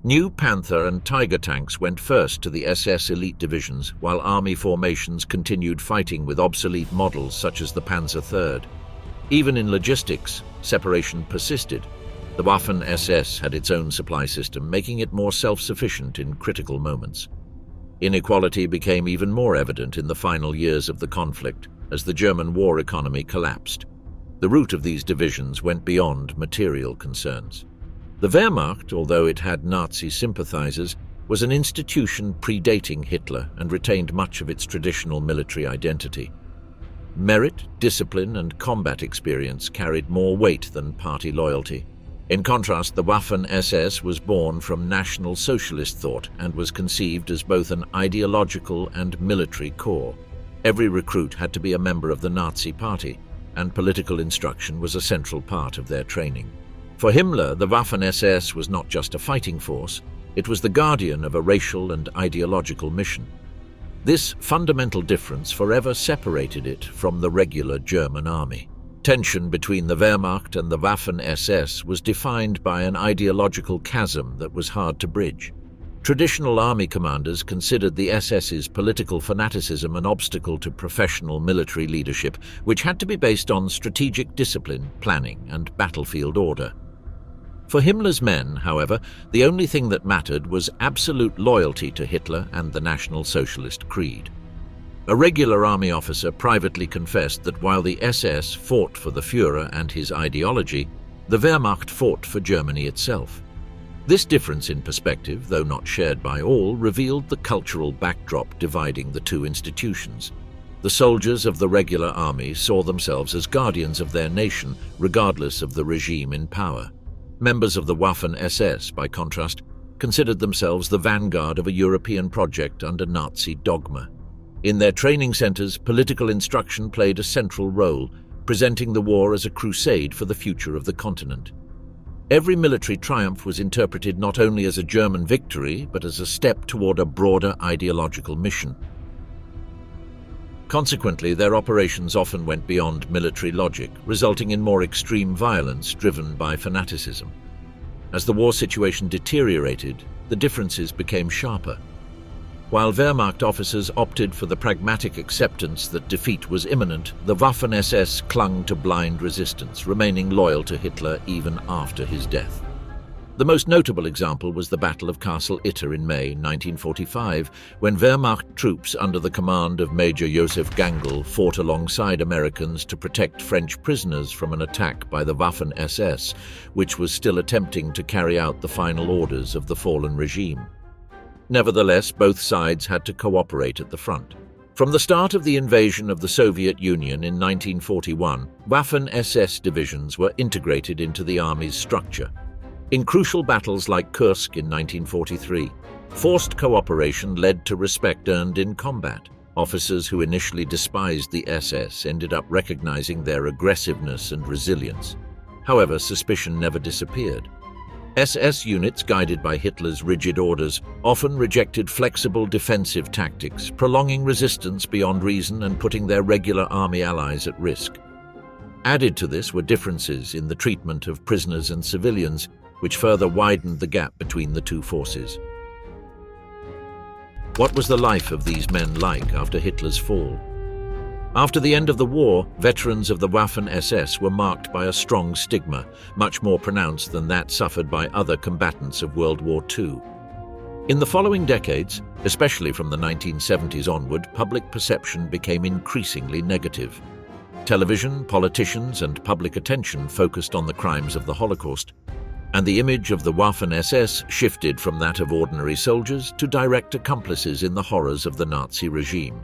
New Panther and Tiger tanks went first to the SS elite divisions, while army formations continued fighting with obsolete models such as the Panzer III. Even in logistics, separation persisted. The Waffen-SS had its own supply system, making it more self-sufficient in critical moments. Inequality became even more evident in the final years of the conflict, as the German war economy collapsed. The root of these divisions went beyond material concerns. The Wehrmacht, although it had Nazi sympathizers, was an institution predating Hitler and retained much of its traditional military identity. Merit, discipline, and combat experience carried more weight than party loyalty. In contrast, the Waffen-SS was born from National Socialist thought and was conceived as both an ideological and military core. Every recruit had to be a member of the Nazi Party, and political instruction was a central part of their training. For Himmler, the Waffen-SS was not just a fighting force, it was the guardian of a racial and ideological mission. This fundamental difference forever separated it from the regular German army. Tension between the Wehrmacht and the Waffen-SS was defined by an ideological chasm that was hard to bridge. Traditional army commanders considered the SS's political fanaticism an obstacle to professional military leadership, which had to be based on strategic discipline, planning, and battlefield order. For Himmler's men, however, the only thing that mattered was absolute loyalty to Hitler and the National Socialist creed. A regular army officer privately confessed that while the SS fought for the Führer and his ideology, the Wehrmacht fought for Germany itself. This difference in perspective, though not shared by all, revealed the cultural backdrop dividing the two institutions. The soldiers of the regular army saw themselves as guardians of their nation, regardless of the regime in power. Members of the Waffen-SS, by contrast, considered themselves the vanguard of a European project under Nazi dogma. In their training centers, political instruction played a central role, presenting the war as a crusade for the future of the continent. Every military triumph was interpreted not only as a German victory, but as a step toward a broader ideological mission. Consequently, their operations often went beyond military logic, resulting in more extreme violence driven by fanaticism. As the war situation deteriorated, the differences became sharper. While Wehrmacht officers opted for the pragmatic acceptance that defeat was imminent, the Waffen-SS clung to blind resistance, remaining loyal to Hitler even after his death. The most notable example was the Battle of Castle Itter in May 1945, when Wehrmacht troops under the command of Major Joseph Gangl fought alongside Americans to protect French prisoners from an attack by the Waffen-SS, which was still attempting to carry out the final orders of the fallen regime. Nevertheless, both sides had to cooperate at the front. From the start of the invasion of the Soviet Union in 1941, Waffen-SS divisions were integrated into the army's structure. In crucial battles like Kursk in 1943, forced cooperation led to respect earned in combat. Officers who initially despised the SS ended up recognizing their aggressiveness and resilience. However, suspicion never disappeared. SS units, guided by Hitler's rigid orders, often rejected flexible defensive tactics, prolonging resistance beyond reason and putting their regular army allies at risk. Added to this were differences in the treatment of prisoners and civilians, which further widened the gap between the two forces. What was the life of these men like after Hitler's fall? After the end of the war, veterans of the Waffen-SS were marked by a strong stigma, much more pronounced than that suffered by other combatants of World War II. In the following decades, especially from the 1970s onward, public perception became increasingly negative. Television, politicians, and public attention focused on the crimes of the Holocaust, and the image of the Waffen-SS shifted from that of ordinary soldiers to direct accomplices in the horrors of the Nazi regime.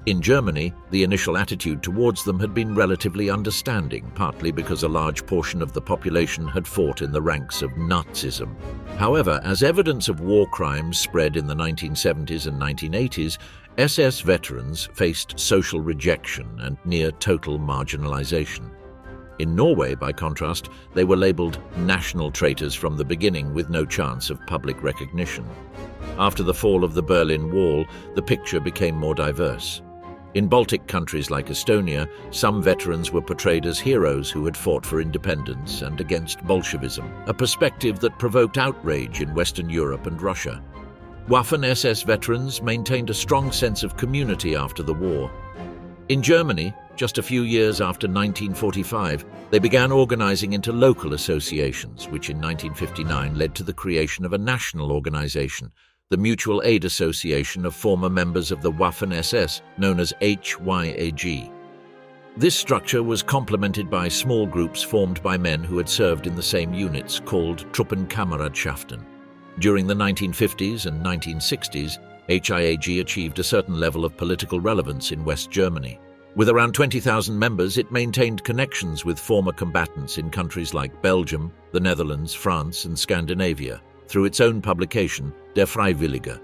In Germany, the initial attitude towards them had been relatively understanding, partly because a large portion of the population had fought in the ranks of Nazism. However, as evidence of war crimes spread in the 1970s and 1980s, SS veterans faced social rejection and near-total marginalization. In Norway, by contrast, they were labeled national traitors from the beginning with no chance of public recognition. After the fall of the Berlin Wall, the picture became more diverse. In Baltic countries like Estonia, some veterans were portrayed as heroes who had fought for independence and against Bolshevism, a perspective that provoked outrage in Western Europe and Russia. Waffen-SS veterans maintained a strong sense of community after the war. In Germany, just a few years after 1945, they began organizing into local associations, which in 1959 led to the creation of a national organization, the Mutual Aid Association of former members of the Waffen-SS, known as HIAG. This structure was complemented by small groups formed by men who had served in the same units, called Truppenkameradschaften. During the 1950s and 1960s, HIAG achieved a certain level of political relevance in West Germany. With around 20,000 members, it maintained connections with former combatants in countries like Belgium, the Netherlands, France, and Scandinavia, through its own publication, Der Freiwillige.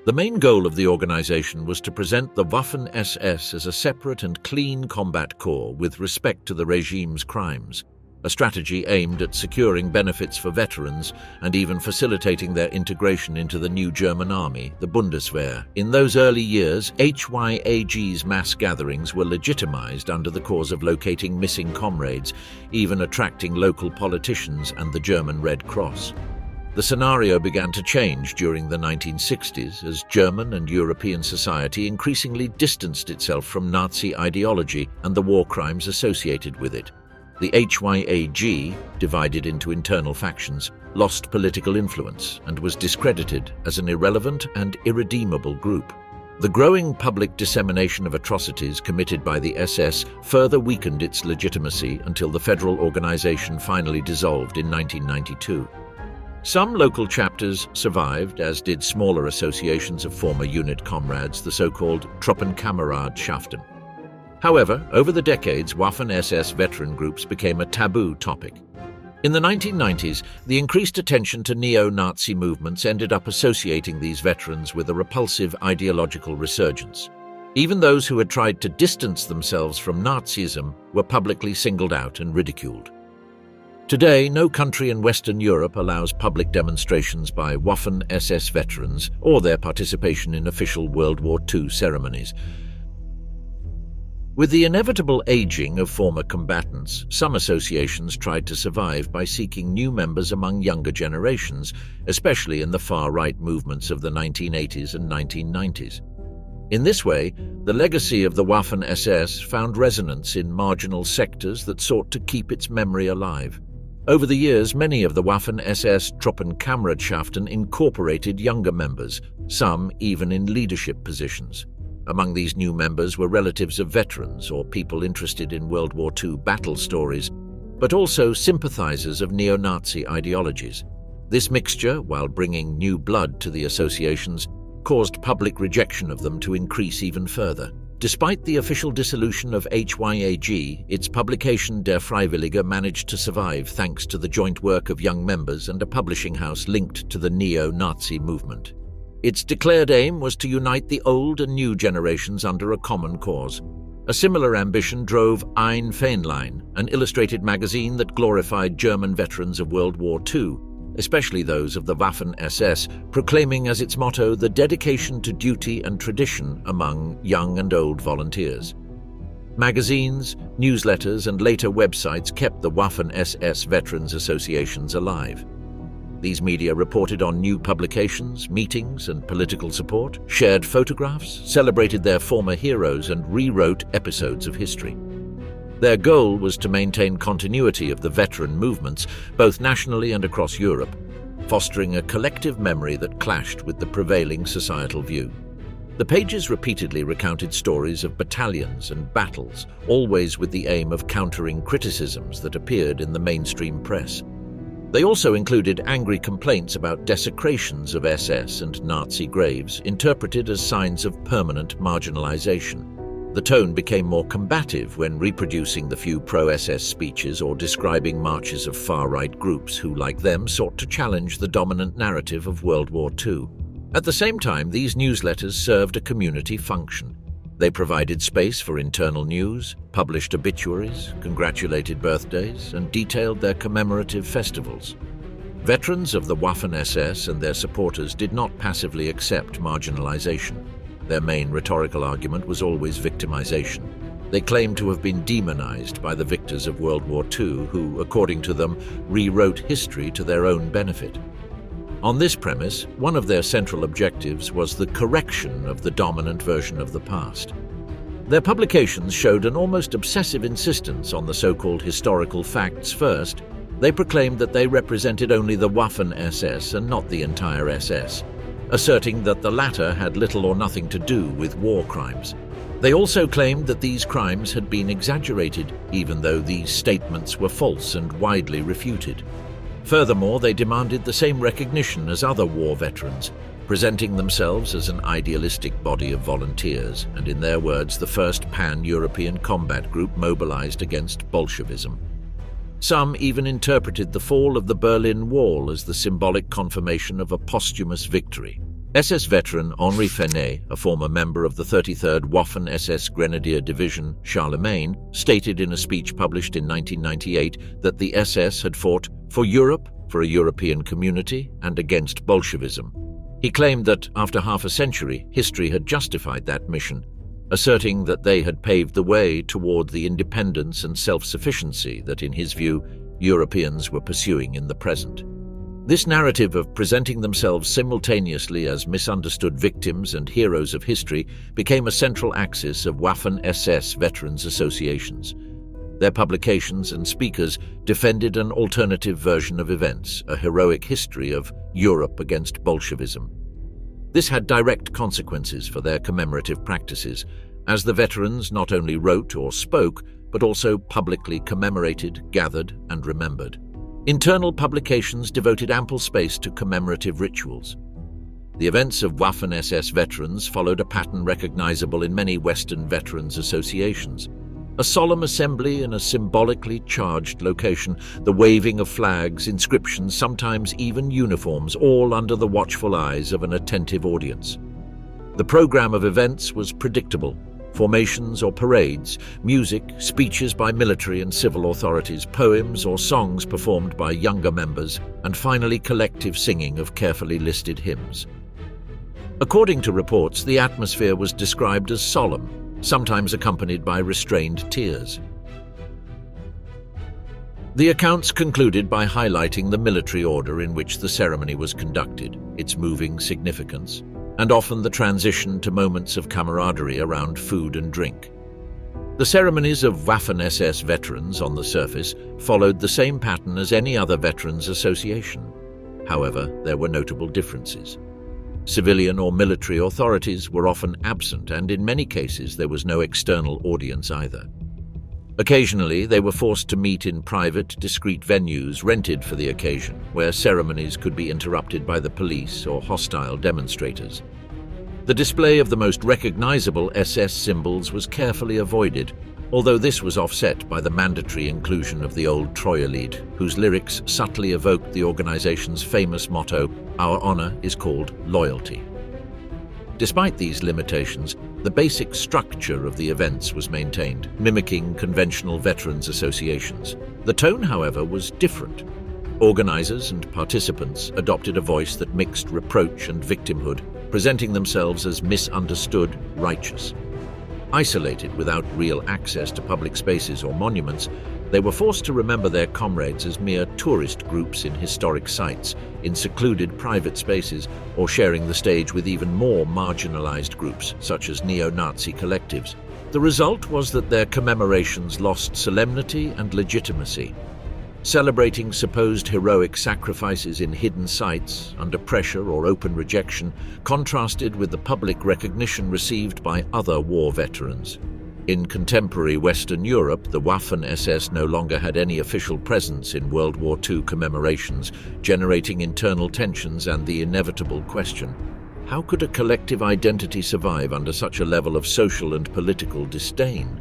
The main goal of the organization was to present the Waffen-SS as a separate and clean combat corps with respect to the regime's crimes, a strategy aimed at securing benefits for veterans and even facilitating their integration into the new German army, the Bundeswehr. In those early years, HIAG's mass gatherings were legitimized under the cause of locating missing comrades, even attracting local politicians and the German Red Cross. The scenario began to change during the 1960s as German and European society increasingly distanced itself from Nazi ideology and the war crimes associated with it. The HIAG, divided into internal factions, lost political influence and was discredited as an irrelevant and irredeemable group. The growing public dissemination of atrocities committed by the SS further weakened its legitimacy until the federal organization finally dissolved in 1992. Some local chapters survived, as did smaller associations of former unit comrades, the so-called Truppenkameradschaften. However, over the decades, Waffen-SS veteran groups became a taboo topic. In the 1990s, the increased attention to neo-Nazi movements ended up associating these veterans with a repulsive ideological resurgence. Even those who had tried to distance themselves from Nazism were publicly singled out and ridiculed. Today, no country in Western Europe allows public demonstrations by Waffen-SS veterans or their participation in official World War II ceremonies. With the inevitable aging of former combatants, some associations tried to survive by seeking new members among younger generations, especially in the far-right movements of the 1980s and 1990s. In this way, the legacy of the Waffen-SS found resonance in marginal sectors that sought to keep its memory alive. Over the years, many of the Waffen-SS Truppenkameradschaften incorporated younger members, some even in leadership positions. Among these new members were relatives of veterans or people interested in World War II battle stories, but also sympathizers of neo-Nazi ideologies. This mixture, while bringing new blood to the associations, caused public rejection of them to increase even further. Despite the official dissolution of HIAG, its publication Der Freiwillige managed to survive thanks to the joint work of young members and a publishing house linked to the neo-Nazi movement. Its declared aim was to unite the old and new generations under a common cause. A similar ambition drove Ein Fähnlein, an illustrated magazine that glorified German veterans of World War II, especially those of the Waffen-SS, proclaiming as its motto the dedication to duty and tradition among young and old volunteers. Magazines, newsletters, and later websites kept the Waffen-SS Veterans Associations alive. These media reported on new publications, meetings, and political support, shared photographs, celebrated their former heroes, and rewrote episodes of history. Their goal was to maintain continuity of the veteran movements, both nationally and across Europe, fostering a collective memory that clashed with the prevailing societal view. The pages repeatedly recounted stories of battalions and battles, always with the aim of countering criticisms that appeared in the mainstream press. They also included angry complaints about desecrations of SS and Nazi graves, interpreted as signs of permanent marginalization. The tone became more combative when reproducing the few pro-SS speeches or describing marches of far-right groups who, like them, sought to challenge the dominant narrative of World War II. At the same time, these newsletters served a community function. They provided space for internal news, published obituaries, congratulated birthdays, and detailed their commemorative festivals. Veterans of the Waffen-SS and their supporters did not passively accept marginalization. Their main rhetorical argument was always victimization. They claimed to have been demonized by the victors of World War II, who, according to them, rewrote history to their own benefit. On this premise, one of their central objectives was the correction of the dominant version of the past. Their publications showed an almost obsessive insistence on the so-called historical facts first. They proclaimed that they represented only the Waffen-SS and not the entire SS, asserting that the latter had little or nothing to do with war crimes. They also claimed that these crimes had been exaggerated, even though these statements were false and widely refuted. Furthermore, they demanded the same recognition as other war veterans, presenting themselves as an idealistic body of volunteers, and in their words, the first pan-European combat group mobilized against Bolshevism. Some even interpreted the fall of the Berlin Wall as the symbolic confirmation of a posthumous victory. SS veteran Henri Fenet, a former member of the 33rd Waffen-SS Grenadier Division, Charlemagne, stated in a speech published in 1998 that the SS had fought for Europe, for a European community, and against Bolshevism. He claimed that, after half a century, history had justified that mission, asserting that they had paved the way toward the independence and self-sufficiency that, in his view, Europeans were pursuing in the present. This narrative of presenting themselves simultaneously as misunderstood victims and heroes of history became a central axis of Waffen-SS veterans associations. Their publications and speakers defended an alternative version of events, a heroic history of Europe against Bolshevism. This had direct consequences for their commemorative practices, as the veterans not only wrote or spoke, but also publicly commemorated, gathered, and remembered. Internal publications devoted ample space to commemorative rituals. The events of Waffen-SS veterans followed a pattern recognizable in many Western veterans associations. A solemn assembly in a symbolically charged location, the waving of flags, inscriptions, sometimes even uniforms, all under the watchful eyes of an attentive audience. The program of events was predictable. Formations or parades, music, speeches by military and civil authorities, poems or songs performed by younger members, and finally collective singing of carefully listed hymns. According to reports, the atmosphere was described as solemn, sometimes accompanied by restrained tears. The accounts concluded by highlighting the military order in which the ceremony was conducted, its moving significance, and often the transition to moments of camaraderie around food and drink. The ceremonies of Waffen-SS veterans on the surface followed the same pattern as any other veterans association. However, there were notable differences. Civilian or military authorities were often absent, and in many cases there was no external audience either. Occasionally, they were forced to meet in private, discreet venues rented for the occasion, where ceremonies could be interrupted by the police or hostile demonstrators. The display of the most recognizable SS symbols was carefully avoided, although this was offset by the mandatory inclusion of the old Treuelied, whose lyrics subtly evoked the organization's famous motto, "Our honor is called loyalty." Despite these limitations, the basic structure of the events was maintained, mimicking conventional veterans associations. The tone, however, was different. Organizers and participants adopted a voice that mixed reproach and victimhood, presenting themselves as misunderstood, righteous. Isolated without real access to public spaces or monuments, they were forced to remember their comrades as mere tourist groups in historic sites, in secluded private spaces, or sharing the stage with even more marginalized groups, such as neo-Nazi collectives. The result was that their commemorations lost solemnity and legitimacy. Celebrating supposed heroic sacrifices in hidden sites, under pressure or open rejection, contrasted with the public recognition received by other war veterans. In contemporary Western Europe, the Waffen-SS no longer had any official presence in World War II commemorations, generating internal tensions and the inevitable question: how could a collective identity survive under such a level of social and political disdain?